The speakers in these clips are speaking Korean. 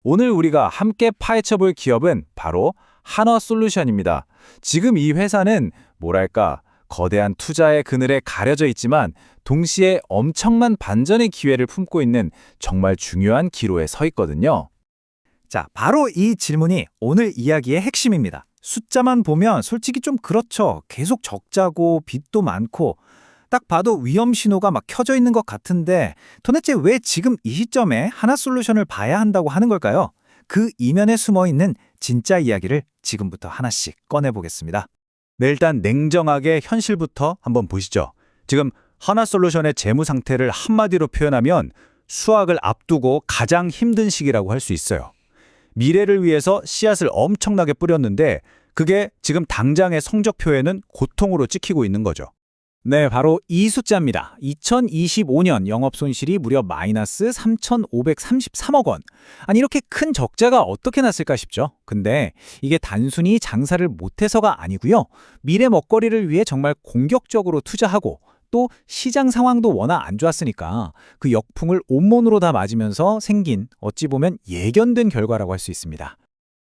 오늘 우리가 함께 파헤쳐 볼 기업은 바로 한화솔루션입니다. 지금 이 회사는 뭐랄까, 거대한 투자의 그늘에 가려져 있지만 동시에 엄청난 반전의 기회를 품고 있는 정말 중요한 기로에 서 있거든요. 자, 바로 이 질문이 오늘 이야기의 핵심입니다. 숫자만 보면 솔직히 좀 그렇죠. 계속 적자고 빚도 많고 딱 봐도 위험 신호가 막 켜져 있는 것 같은데 도대체 왜 지금 이 시점에 하나솔루션을 봐야 한다고 하는 걸까요? 그 이면에 숨어 있는 진짜 이야기를 지금부터 하나씩 꺼내보겠습니다. 네, 일단 냉정하게 현실부터 한번 보시죠. 지금 하나솔루션의 재무 상태를 한마디로 표현하면 수확을 앞두고 가장 힘든 시기라고 할 수 있어요. 미래를 위해서 씨앗을 엄청나게 뿌렸는데 그게 지금 당장의 성적표에는 고통으로 찍히고 있는 거죠. 네, 바로 이 숫자입니다. 2025년 영업손실이 무려 마이너스 3,533억 원. 아니, 이렇게 큰 적자가 어떻게 났을까 싶죠? 근데 이게 단순히 장사를 못해서가 아니고요. 미래 먹거리를 위해 정말 공격적으로 투자하고 또 시장 상황도 워낙 안 좋았으니까 그 역풍을 온몸으로 다 맞으면서 생긴 어찌 보면 예견된 결과라고 할 수 있습니다.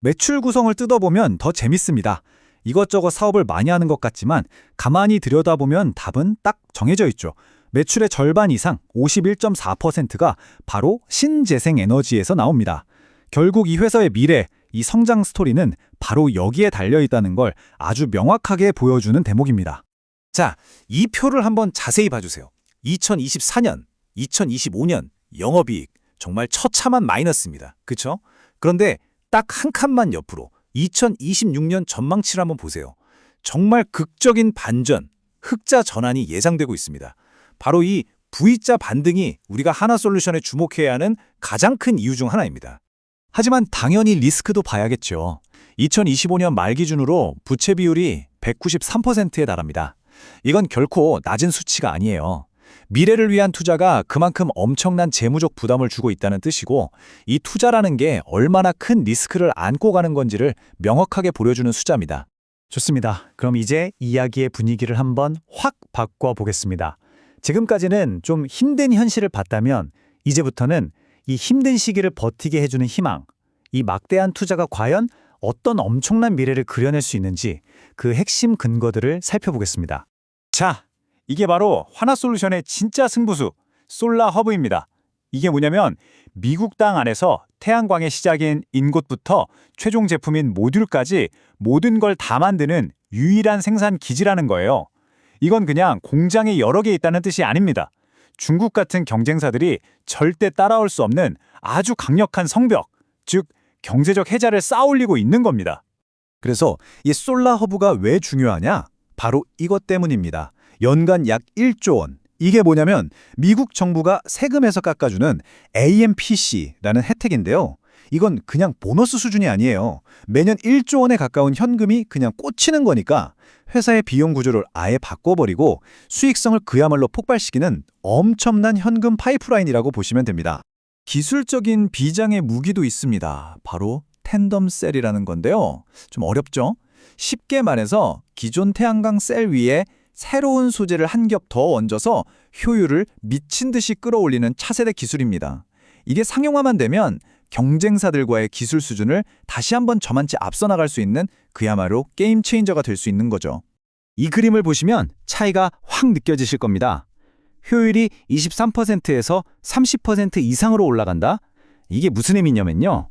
매출 구성을 뜯어보면 더 재밌습니다. 이것저것 사업을 많이 하는 것 같지만 가만히 들여다보면 답은 딱 정해져 있죠. 매출의 절반 이상 51.4%가 바로 신재생에너지에서 나옵니다. 결국 이 회사의 미래, 이 성장 스토리는 바로 여기에 달려있다는 걸 아주 명확하게 보여주는 대목입니다. 자, 이 표를 한번 자세히 봐주세요. 2024년, 2025년 영업이익 정말 처참한 마이너스입니다. 그렇죠? 그런데 딱 한 칸만 옆으로 2026년 전망치를 한번 보세요. 정말 극적인 반전, 흑자 전환이 예상되고 있습니다. 바로 이 V자 반등이 우리가 하나솔루션에 주목해야 하는 가장 큰 이유 중 하나입니다. 하지만 당연히 리스크도 봐야겠죠. 2025년 말 기준으로 부채 비율이 193%에 달합니다. 이건 결코 낮은 수치가 아니에요. 미래를 위한 투자가 그만큼 엄청난 재무적 부담을 주고 있다는 뜻이고 이 투자라는 게 얼마나 큰 리스크를 안고 가는 건지를 명확하게 보여주는 숫자입니다. 좋습니다. 그럼 이제 이야기의 분위기를 한번 확 바꿔보겠습니다. 지금까지는 좀 힘든 현실을 봤다면 이제부터는 이 힘든 시기를 버티게 해주는 희망, 이 막대한 투자가 과연 어떤 엄청난 미래를 그려낼 수 있는지 그 핵심 근거들을 살펴보겠습니다. 자, 이게 바로 하나솔루션의 진짜 승부수, 솔라허브입니다. 이게 뭐냐면 미국 땅 안에서 태양광의 시작인 인곳부터 최종 제품인 모듈까지 모든 걸 다 만드는 유일한 생산 기지라는 거예요. 이건 그냥 공장이 여러 개 있다는 뜻이 아닙니다. 중국 같은 경쟁사들이 절대 따라올 수 없는 아주 강력한 성벽, 즉 경제적 해자를 쌓아올리고 있는 겁니다. 그래서 이 솔라허브가 왜 중요하냐? 바로 이것 때문입니다. 연간 약 1조 원. 이게 뭐냐면 미국 정부가 세금에서 깎아주는 AMPC라는 혜택인데요. 이건 그냥 보너스 수준이 아니에요. 매년 1조 원에 가까운 현금이 그냥 꽂히는 거니까 회사의 비용 구조를 아예 바꿔버리고 수익성을 그야말로 폭발시키는 엄청난 현금 파이프라인이라고 보시면 됩니다. 기술적인 비장의 무기도 있습니다. 바로 텐덤셀이라는 건데요. 좀 어렵죠? 쉽게 말해서 기존 태양광 셀 위에 새로운 소재를 한 겹 더 얹어서 효율을 미친 듯이 끌어올리는 차세대 기술입니다. 이게 상용화만 되면 경쟁사들과의 기술 수준을 다시 한번 저만치 앞서 나갈 수 있는 그야말로 게임 체인저가 될 수 있는 거죠. 이 그림을 보시면 차이가 확 느껴지실 겁니다. 효율이 23%에서 30% 이상으로 올라간다? 이게 무슨 의미냐면요.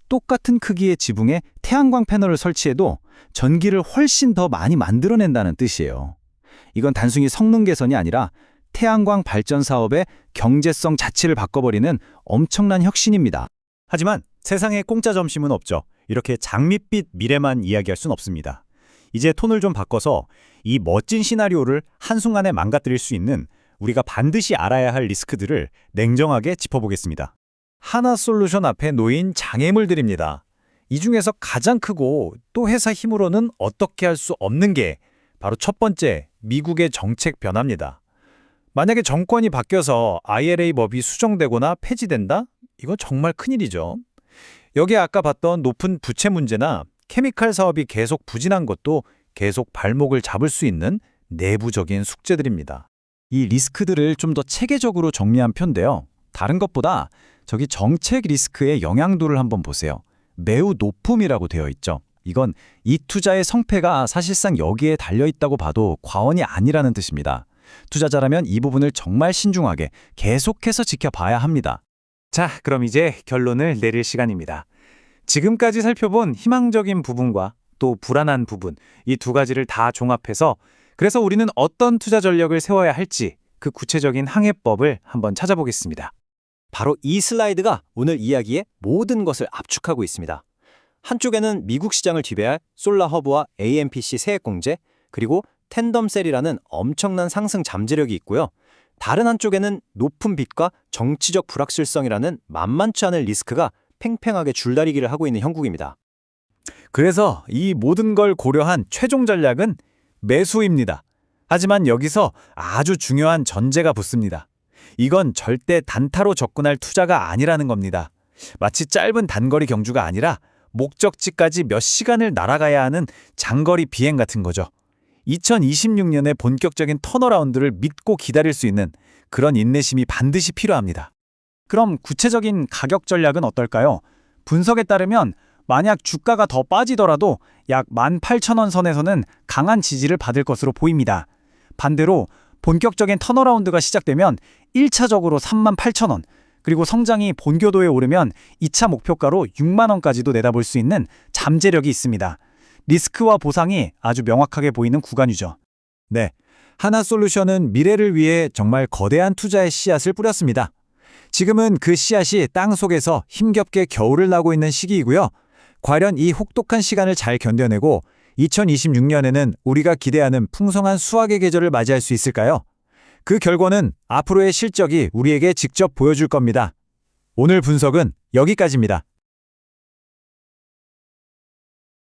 똑같은 크기의 지붕에 태양광 패널을 설치해도 전기를 훨씬 더 많이 만들어낸다는 뜻이에요. 이건 단순히 성능 개선이 아니라 태양광 발전 사업의 경제성 자체를 바꿔버리는 엄청난 혁신입니다. 하지만 세상에 공짜 점심은 없죠. 이렇게 장밋빛 미래만 이야기할 순 없습니다. 이제 톤을 좀 바꿔서 이 멋진 시나리오를 한순간에 망가뜨릴 수 있는 우리가 반드시 알아야 할 리스크들을 냉정하게 짚어보겠습니다. 하나솔루션 앞에 놓인 장애물들입니다. 이 중에서 가장 크고 또 회사 힘으로는 어떻게 할 수 없는 게 바로 첫 번째, 미국의 정책 변화입니다. 만약에 정권이 바뀌어서 IRA 법이 수정되거나 폐지된다? 이거 정말 큰일이죠. 여기에 아까 봤던 높은 부채 문제나 케미칼 사업이 계속 부진한 것도 계속 발목을 잡을 수 있는 내부적인 숙제들입니다. 이 리스크들을 좀 더 체계적으로 정리한 편인데요. 다른 것보다 저기 정책 리스크의 영향도를 한번 보세요. 매우 높음이라고 되어 있죠. 이건 이 투자의 성패가 사실상 여기에 달려있다고 봐도 과언이 아니라는 뜻입니다. 투자자라면 이 부분을 정말 신중하게 계속해서 지켜봐야 합니다. 자, 그럼 이제 결론을 내릴 시간입니다. 지금까지 살펴본 희망적인 부분과 또 불안한 부분, 이 두 가지를 다 종합해서 그래서 우리는 어떤 투자 전략을 세워야 할지 그 구체적인 항해법을 한번 찾아보겠습니다. 바로 이 슬라이드가 오늘 이야기의 모든 것을 압축하고 있습니다. 한쪽에는 미국 시장을 지배할 솔라허브와 AMPC 세액공제, 그리고 텐덤셀이라는 엄청난 상승 잠재력이 있고요. 다른 한쪽에는 높은 빚과 정치적 불확실성이라는 만만치 않은 리스크가 팽팽하게 줄다리기를 하고 있는 형국입니다. 그래서 이 모든 걸 고려한 최종 전략은 매수입니다. 하지만 여기서 아주 중요한 전제가 붙습니다. 이건 절대 단타로 접근할 투자가 아니라는 겁니다. 마치 짧은 단거리 경주가 아니라 목적지까지 몇 시간을 날아가야 하는 장거리 비행 같은 거죠. 2026년에 본격적인 턴어라운드를 믿고 기다릴 수 있는 그런 인내심이 반드시 필요합니다. 그럼 구체적인 가격 전략은 어떨까요? 분석에 따르면 만약 주가가 더 빠지더라도 약 18,000원 선에서는 강한 지지를 받을 것으로 보입니다. 반대로 본격적인 턴어라운드가 시작되면 1차적으로 38,000원, 그리고 성장이 본궤도에 오르면 2차 목표가로 6만 원까지도 내다볼 수 있는 잠재력이 있습니다. 리스크와 보상이 아주 명확하게 보이는 구간이죠. 네, 하나솔루션은 미래를 위해 정말 거대한 투자의 씨앗을 뿌렸습니다. 지금은 그 씨앗이 땅 속에서 힘겹게 겨울을 나고 있는 시기이고요. 과연 이 혹독한 시간을 잘 견뎌내고 2026년에는 우리가 기대하는 풍성한 수확의 계절을 맞이할 수 있을까요? 그 결과는 앞으로의 실적이 우리에게 직접 보여줄 겁니다. 오늘 분석은 여기까지입니다.